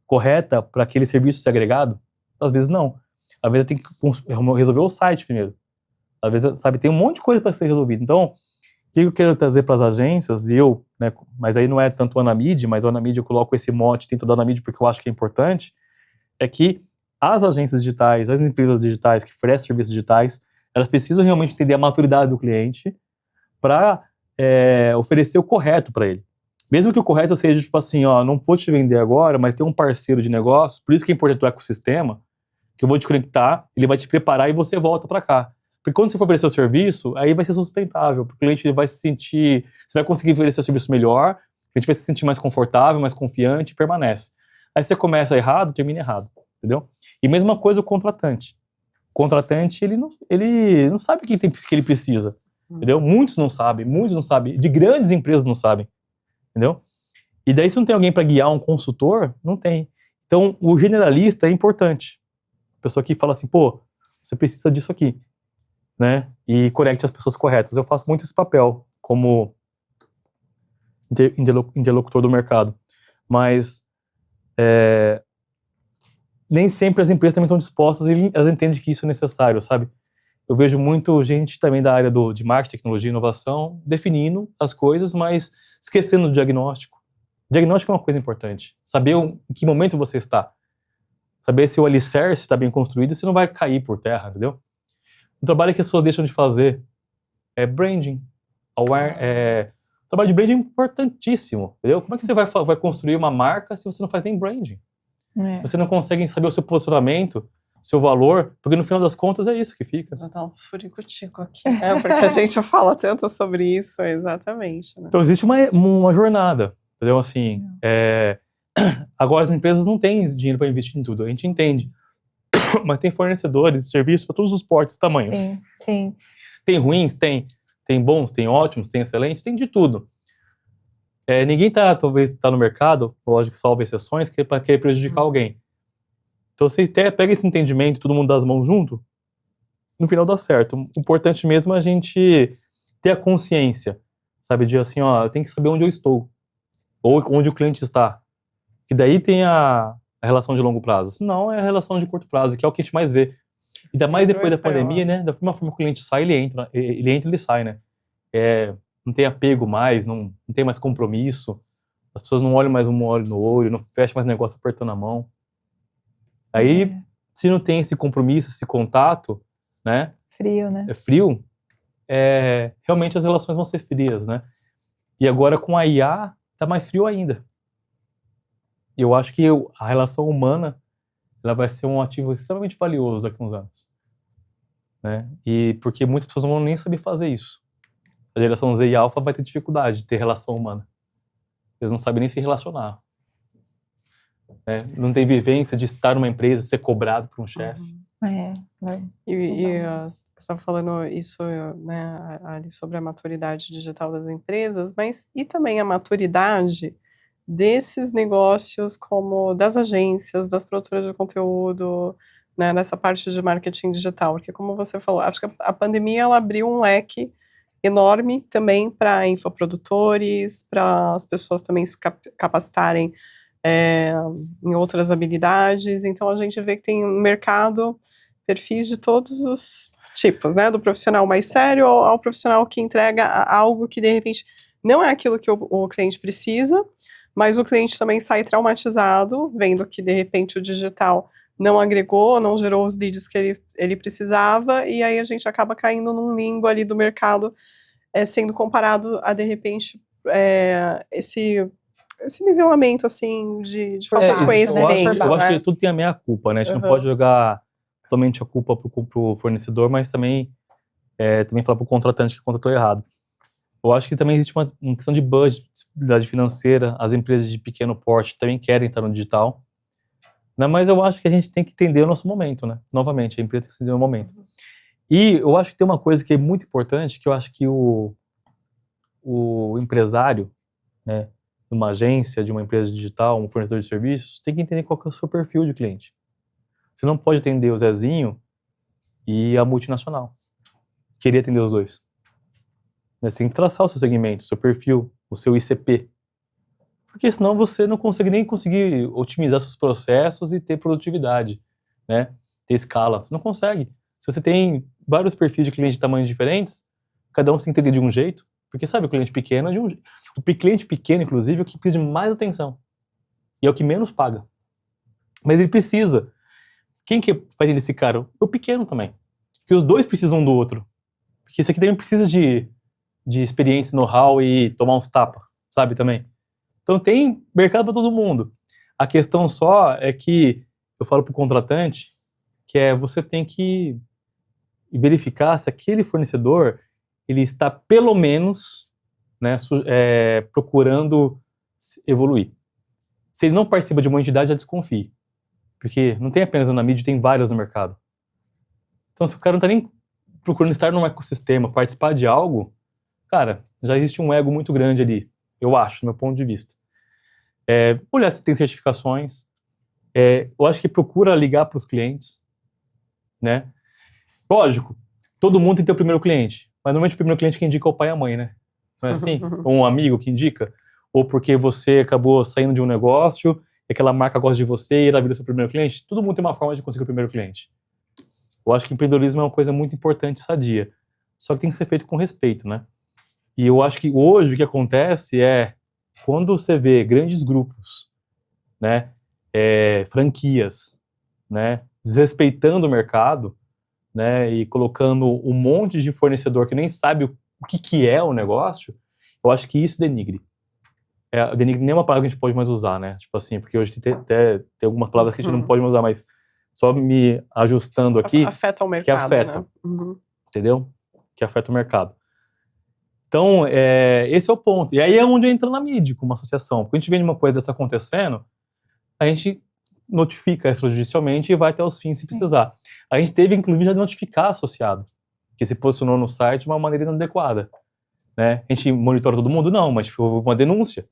C: correta para aquele serviço ser agregado? Às vezes não. Às vezes tem que resolver o site primeiro. Às vezes, sabe, tem um monte de coisa para ser resolvida. Então, o que eu quero trazer para as agências, né, mas aí não é tanto o Anamid, mas o Anamid eu coloco esse mote dentro do Anamid porque eu acho que é importante, é que as agências digitais, as empresas digitais que oferecem serviços digitais, elas precisam realmente entender a maturidade do cliente para oferecer o correto para ele. Mesmo que o correto seja, tipo assim, não vou te vender agora, mas tem um parceiro de negócio, por isso que é importante o ecossistema, que eu vou te conectar, ele vai te preparar e você volta para cá. Porque quando você for oferecer o serviço, aí vai ser sustentável, porque o cliente vai se sentir, você vai conseguir oferecer o serviço melhor, a gente vai se sentir mais confortável, mais confiante e permanece. Aí você começa errado, termina errado, entendeu? E mesma coisa o contratante. O contratante, ele não sabe o que ele precisa, entendeu? Muitos não sabem, de grandes empresas não sabem, entendeu? E daí se não tem alguém para guiar um consultor, não tem. Então o generalista é importante. A pessoa que fala assim, você precisa disso aqui, né? E conecte as pessoas corretas. Eu faço muito esse papel como interlocutor do mercado. Mas nem sempre as empresas também estão dispostas e elas entendem que isso é necessário, sabe? Eu vejo muito gente também da área de marketing, tecnologia e inovação definindo as coisas, mas esquecendo do diagnóstico. O diagnóstico é uma coisa importante. Saber em que momento você está. Saber se o alicerce está bem construído e se não vai cair por terra, entendeu? O trabalho que as pessoas deixam de fazer é branding. O trabalho de branding é importantíssimo, entendeu? Como é que você vai construir uma marca se você não faz nem branding? Se você não consegue saber o seu posicionamento, seu valor, porque no final das contas é isso que fica.
A: Vou dar um furico-tico aqui. Porque a gente fala tanto sobre isso, exatamente. Né?
C: Então existe uma jornada, entendeu? Assim, agora as empresas não têm dinheiro para investir em tudo, a gente entende. Mas tem fornecedores de serviços para todos os portes e tamanhos.
B: Sim, sim.
C: Tem ruins, tem bons, tem ótimos, tem excelentes, tem de tudo. Ninguém talvez tá no mercado, lógico que salva exceções, que é para querer prejudicar alguém. Então você pega esse entendimento, todo mundo dá as mãos junto, no final dá certo. O importante mesmo é a gente ter a consciência, sabe, de assim, eu tenho que saber onde eu estou, ou onde o cliente está. Que daí tem a relação de longo prazo. Senão é a relação de curto prazo, que é o que a gente mais vê. Ainda mais depois da pandemia, né? Da mesma forma que o cliente sai, ele entra e ele sai, né? Não tem apego mais, não tem mais compromisso. As pessoas não olham mais um olho no olho, não fecham mais negócio apertando a mão. Aí, se não tem esse compromisso, esse contato, né?
B: Frio, né?
C: É frio, realmente as relações vão ser frias, né? E agora com a IA, tá mais frio ainda. Eu acho que a relação humana, ela vai ser um ativo extremamente valioso daqui a uns anos, né? E porque muitas pessoas não vão nem saber fazer isso. A geração Z e Alpha vai ter dificuldade de ter relação humana. Eles não sabem nem se relacionar. Né? Não tem vivência de estar numa empresa, ser cobrado por um chefe.
B: Vai.
A: Você estava falando isso, né, ali sobre a maturidade digital das empresas, mas e também a maturidade desses negócios como das agências, das produtoras de conteúdo, né, nessa parte de marketing digital, porque como você falou, acho que a pandemia ela abriu um leque enorme também para infoprodutores, para as pessoas também se capacitarem em outras habilidades, então a gente vê que tem um mercado, perfis de todos os tipos, né, do profissional mais sério ao profissional que entrega algo que de repente não é aquilo que o cliente precisa, mas o cliente também sai traumatizado, vendo que de repente o digital não agregou, não gerou os leads que ele precisava, e aí a gente acaba caindo num limbo ali do mercado, sendo comparado a de repente esse nivelamento, assim, de falta de conhecimento.
C: Eu acho que tudo tem a meia culpa, né? A gente não pode jogar totalmente a culpa pro fornecedor, mas também falar pro contratante que contratou errado. Eu acho que também existe uma questão de budget, disponibilidade financeira, as empresas de pequeno porte também querem estar no digital, né? Mas eu acho que a gente tem que entender o nosso momento, né? Novamente, a empresa tem que entender o momento. E eu acho que tem uma coisa que é muito importante, que eu acho que o empresário, né, de uma agência, de uma empresa digital, um fornecedor de serviços, tem que entender qual que é o seu perfil de cliente. Você não pode atender o Zezinho e a multinacional. Querer atender os dois. Você tem que traçar o seu segmento, o seu perfil, o seu ICP. Porque senão você não consegue nem conseguir otimizar seus processos e ter produtividade, né? Ter escala. Você não consegue. Se você tem vários perfis de clientes de tamanhos diferentes, cada um se entender de um jeito, porque sabe, o cliente pequeno é de um jeito. O cliente pequeno, inclusive, é o que precisa de mais atenção. E é o que menos paga. Mas ele precisa. Quem que vai atender esse cara? O pequeno também. Porque os dois precisam um do outro. Porque esse aqui também precisa de experiência, know-how e tomar uns tapas, sabe, também. Então tem mercado para todo mundo. A questão só é que, eu falo pro contratante, que você tem que verificar se aquele fornecedor, ele está pelo menos, né, procurando evoluir. Se ele não participa de uma entidade, já desconfie. Porque não tem apenas a Anamídia, tem várias no mercado. Então se o cara não está nem procurando estar num ecossistema, participar de algo, cara, já existe um ego muito grande ali, eu acho, do meu ponto de vista. Olhar se tem certificações, eu acho que procura ligar para os clientes, né? Lógico, todo mundo tem que ter o primeiro cliente, mas normalmente o primeiro cliente que indica é o pai e a mãe, né? Não é assim? Ou um amigo que indica, ou porque você acabou saindo de um negócio, e aquela marca gosta de você e ela vira seu primeiro cliente. Todo mundo tem uma forma de conseguir o primeiro cliente. Eu acho que empreendedorismo é uma coisa muito importante e sadia, só que tem que ser feito com respeito, né? E eu acho que hoje o que acontece quando você vê grandes grupos, né, franquias, né, desrespeitando o mercado, né, e colocando um monte de fornecedor que nem sabe o que é o negócio, eu acho que isso denigre. Denigre nem é uma palavra que a gente pode mais usar, né, tipo assim, porque hoje tem algumas palavras que a gente não pode mais usar, mas só me ajustando aqui.
A: Afeta o mercado,
C: que afeta,
A: né? Uhum.
C: Entendeu? Que afeta o mercado. Então, esse é o ponto. E aí é onde entra na mídia, como associação. Porque a gente vê uma coisa dessa acontecendo, a gente notifica extrajudicialmente e vai até os fins se precisar. A gente teve, inclusive, já notificar associado, que se posicionou no site de uma maneira inadequada. Né? A gente monitora todo mundo? Não, mas houve uma denúncia.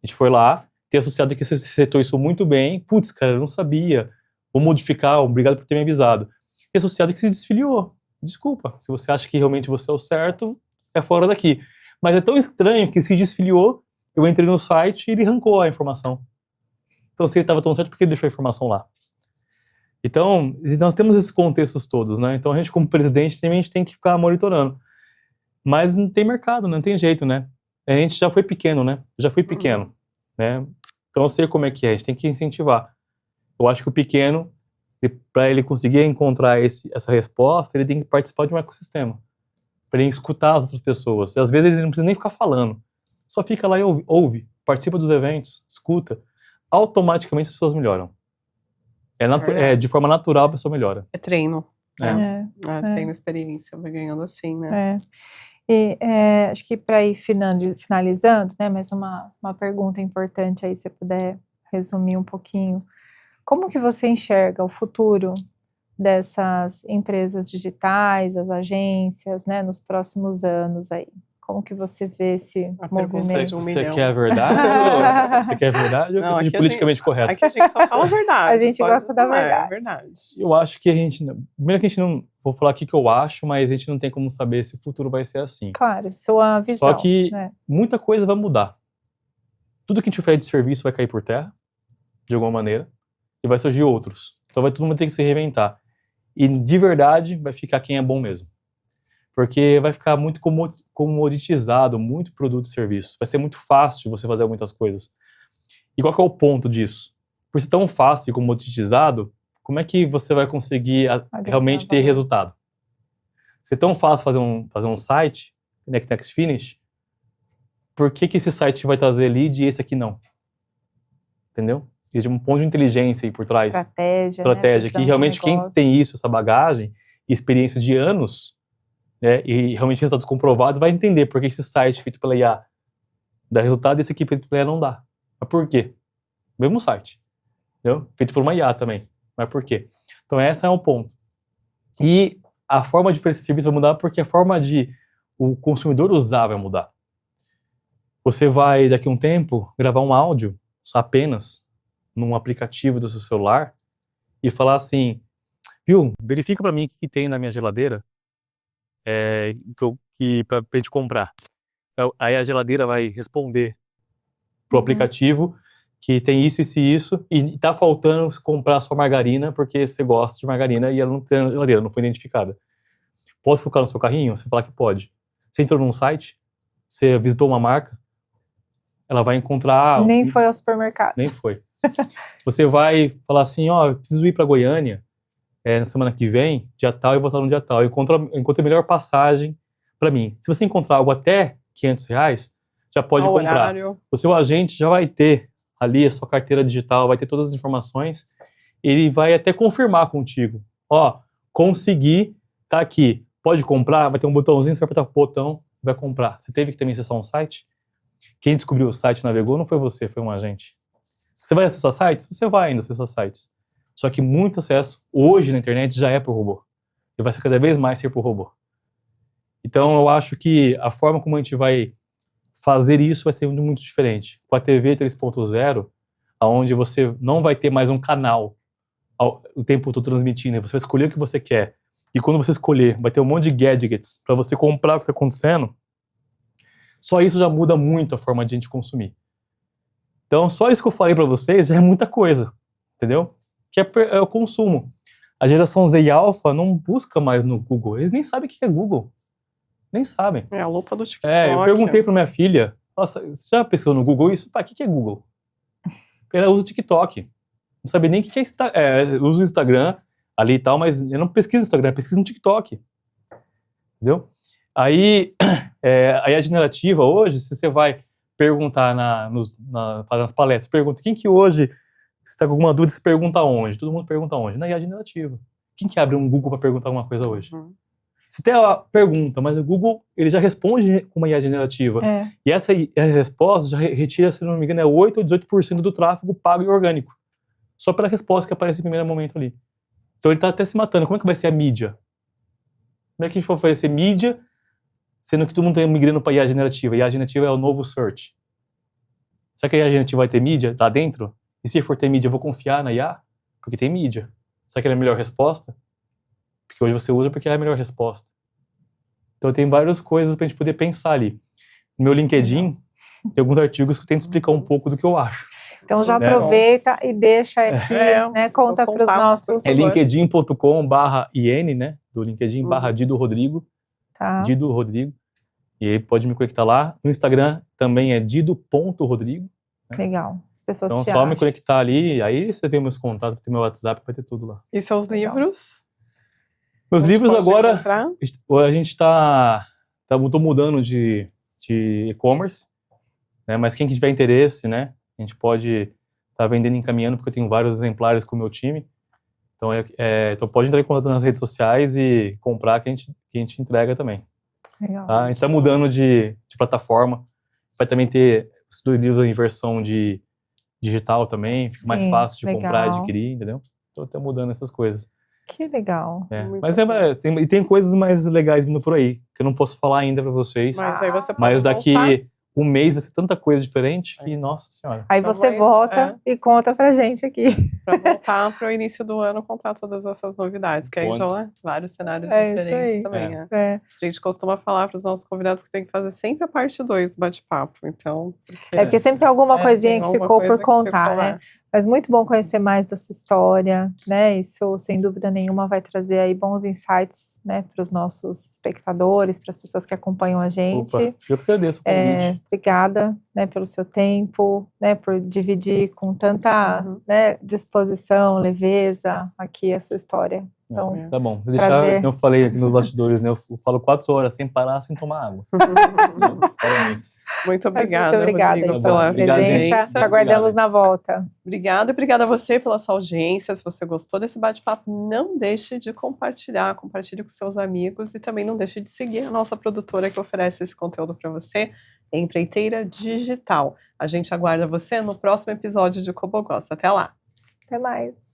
C: A gente foi lá, tem associado que acertou isso muito bem. Putz, cara, eu não sabia. Vou modificar, obrigado por ter me avisado. E associado que se desfiliou. Desculpa, se você acha que realmente você é o certo, é fora daqui. Mas é tão estranho que se desfiliou, eu entrei no site e ele arrancou a informação. Então, se ele estava tão certo, por que ele deixou a informação lá? Então, nós temos esses contextos todos, né? Então, a gente, como presidente, a gente tem que ficar monitorando. Mas não tem mercado, não tem jeito, né? A gente já foi pequeno, né? Já fui pequeno, né? Então, eu sei como é que é, a gente tem que incentivar. Eu acho que o pequeno, para ele conseguir encontrar essa resposta, ele tem que participar de um ecossistema. Para ele escutar as outras pessoas. E, às vezes, ele não precisa nem ficar falando. Só fica lá e ouve, participa dos eventos, escuta. Automaticamente as pessoas melhoram. De forma natural a pessoa melhora.
A: É treino.
B: Treino,
A: experiência, vai ganhando assim, né?
B: E acho que para ir finalizando, né, mas uma pergunta importante aí, se você puder resumir um pouquinho. Como que você enxerga o futuro dessas empresas digitais, as agências, né, nos próximos anos aí? Como que você vê esse movimento?
C: Você quer a verdade? Você quer a verdade ou você é politicamente correto?
A: Aqui a gente só fala a verdade.
B: A gente gosta da verdade.
A: É verdade.
C: Eu acho que primeiro que a gente não, vou falar aqui que eu acho, mas a gente não tem como saber se o futuro vai ser assim.
B: Claro, sua visão.
C: Só que muita coisa vai mudar. Tudo que a gente oferece de serviço vai cair por terra, de alguma maneira, e vai surgir outros. Então vai todo mundo ter que se reinventar. E de verdade vai ficar quem é bom mesmo. Porque vai ficar muito comoditizado, muito produto e serviço. Vai ser muito fácil você fazer muitas coisas. E qual que é o ponto disso? Por ser tão fácil e comoditizado, como é que você vai conseguir realmente ter resultado? Se é tão fácil fazer um site, Next Finish, por que esse site vai trazer lead e esse aqui não? Entendeu? Existe um ponto de inteligência aí por trás. Estratégia,
B: né?
C: Que realmente quem tem isso, essa bagagem, experiência de anos, né, e realmente resultados comprovados, vai entender por que esse site feito pela IA dá resultado e esse aqui feito pela IA não dá. Mas por quê? Mesmo site. Entendeu? Feito por uma IA também. Mas por quê? Então esse é um ponto. E a forma de oferecer serviço vai mudar porque a forma de o consumidor usar vai mudar. Você vai, daqui a um tempo, gravar um áudio apenas num aplicativo do seu celular e falar assim, viu, verifica pra mim o que tem na minha geladeira pra gente comprar. Aí a geladeira vai responder pro aplicativo que tem isso, isso e isso, e tá faltando comprar sua margarina porque você gosta de margarina e ela não tem na geladeira, não foi identificada. Posso colocar no seu carrinho? Você fala que pode. Você entrou num site, você visitou uma marca, ela vai encontrar...
B: Nem foi ao supermercado.
C: Nem foi. Você vai falar assim, eu preciso ir pra Goiânia na semana que vem, dia tal, e vou estar no dia tal. Eu encontro a melhor passagem para mim. Se você encontrar algo até R$500, já pode comprar.
A: Horário.
C: O seu agente já vai ter ali a sua carteira digital, vai ter todas as informações, ele vai até confirmar contigo. Consegui, tá aqui. Pode comprar, vai ter um botãozinho, você vai apertar o botão, vai comprar. Você teve que também acessar um site? Quem descobriu o site, navegou, não foi você, foi um agente. Você vai acessar sites? Você vai ainda acessar sites. Só que muito acesso hoje na internet já é por robô. E vai ser cada vez mais ser por robô. Então eu acho que a forma como a gente vai fazer isso vai ser muito diferente. Com a TV 3.0, onde você não vai ter mais um canal o tempo todo transmitindo, você vai escolher o que você quer. E quando você escolher, vai ter um monte de gadgets para você comprar o que está acontecendo. Só isso já muda muito a forma de a gente consumir. Então, só isso que eu falei para vocês já é muita coisa, entendeu? Que é o consumo. A geração Z e Alpha não busca mais no Google. Eles nem sabem o que é Google. Nem sabem.
A: É a lupa do TikTok.
C: Eu perguntei para minha filha, nossa, você já pesquisou no Google isso? O que é Google? Ela usa o TikTok. Não sabe nem o que é usa o Instagram ali e tal, mas eu não pesquiso no Instagram, eu pesquiso no TikTok. Entendeu? Aí a generativa hoje, se você vai perguntar nas palestras, pergunta quem que hoje, se está com alguma dúvida, você pergunta onde? Todo mundo pergunta onde? Na IA generativa. Quem que abre um Google para perguntar alguma coisa hoje? Você tem a pergunta, mas o Google ele já responde com uma IA generativa. E essa resposta já retira, se não me engano, 8 ou 18% do tráfego pago e orgânico. Só pela resposta que aparece no primeiro momento ali. Então ele está até se matando. Como é que vai ser a mídia? Como é que a gente vai oferecer mídia, sendo que todo mundo está migrando para IA generativa? IA generativa é o novo search. Será que a IA generativa vai ter mídia lá dentro? E se for ter mídia, eu vou confiar na IA? Porque tem mídia. Será que ela é a melhor resposta? Porque hoje você usa porque é a melhor resposta. Então tem várias coisas pra gente poder pensar ali. No meu LinkedIn, tem alguns artigos que eu tento explicar um pouco do que eu acho.
B: Então já
A: Né?
B: aproveita e deixa aqui, né, conta
A: seus
B: para os
A: contatos,
B: nossos...
A: por
C: É
A: favor.
C: linkedin.com/IN, né? Do LinkedIn /Dido Rodrigo.
B: Tá,
C: Dido Rodrigo. E aí pode me conectar lá. No Instagram também é dido.rodrigo.
B: legal. As pessoas
C: Então
B: te
C: só me
B: acham.
C: conectar ali, aí você vê meus contatos, tem meu WhatsApp, vai ter tudo lá.
A: E seus
B: Legal.
A: livros?
C: Meus
A: Onde
C: livros
A: pode
C: agora,
A: encontrar?
C: a gente tô mudando de e-commerce, né? Mas quem que tiver interesse, né? A gente pode estar vendendo e encaminhando, porque eu tenho vários exemplares com o meu time. Então, então pode entrar em contato nas redes sociais e comprar que a gente entrega também.
B: Legal.
C: Tá? A gente está mudando de plataforma. Vai também ter os livros em versão de digital também, fica mais
B: Sim,
C: fácil de comprar e
B: legal.
C: adquirir, entendeu? Então tá mudando essas coisas.
B: Que legal.
A: Muito
C: Mas
A: bom.
C: tem coisas mais legais vindo por aí, que eu não posso falar ainda para vocês.
A: Mas aí você pode
C: Mas daqui
A: voltar.
C: um mês vai ser tanta coisa diferente que, nossa senhora.
B: Aí
A: Então,
B: você
A: mas,
B: volta e conta pra gente aqui.
A: Para voltar para o início do ano, contar todas essas novidades, que aí
C: Conto.
A: já vários cenários
B: É isso
A: diferentes
B: aí.
A: também.
B: É.
A: A gente costuma falar para os nossos convidados que tem que fazer sempre a parte 2 do bate-papo, então...
B: Porque sempre tem alguma coisinha
A: tem
B: que
A: alguma
B: ficou
A: coisa
B: por
A: que
B: contar,
A: ficou
B: né?
A: lá.
B: Mas muito bom conhecer mais da sua história, né? Isso, sem dúvida nenhuma, vai trazer aí bons insights, né, para os nossos espectadores, para as pessoas que acompanham a gente.
C: Opa, eu que agradeço o convite.
B: Obrigada, né, pelo seu tempo, né, por dividir com tanta, né, disposição, leveza aqui a sua história. Então,
C: Tá bom, vou
B: prazer.
C: deixar, eu falei aqui nos bastidores, né? Eu falo 4 horas sem parar, sem tomar água.
A: Muito
B: Mas
A: obrigada,
B: muito obrigada
A: Rodrigo,
B: então,
A: pela
B: pela
C: Obrigado, gente.
B: presença. Te
C: Muito
B: aguardamos
C: obrigado.
B: na volta.
A: Obrigada a você pela sua audiência. Se você gostou desse bate-papo, não deixe de compartilhar, compartilhe com seus amigos e também não deixe de seguir a nossa produtora que oferece esse conteúdo para você, Empreiteira Digital. A gente aguarda você no próximo episódio de Cobogossa. Até lá!
B: Até mais.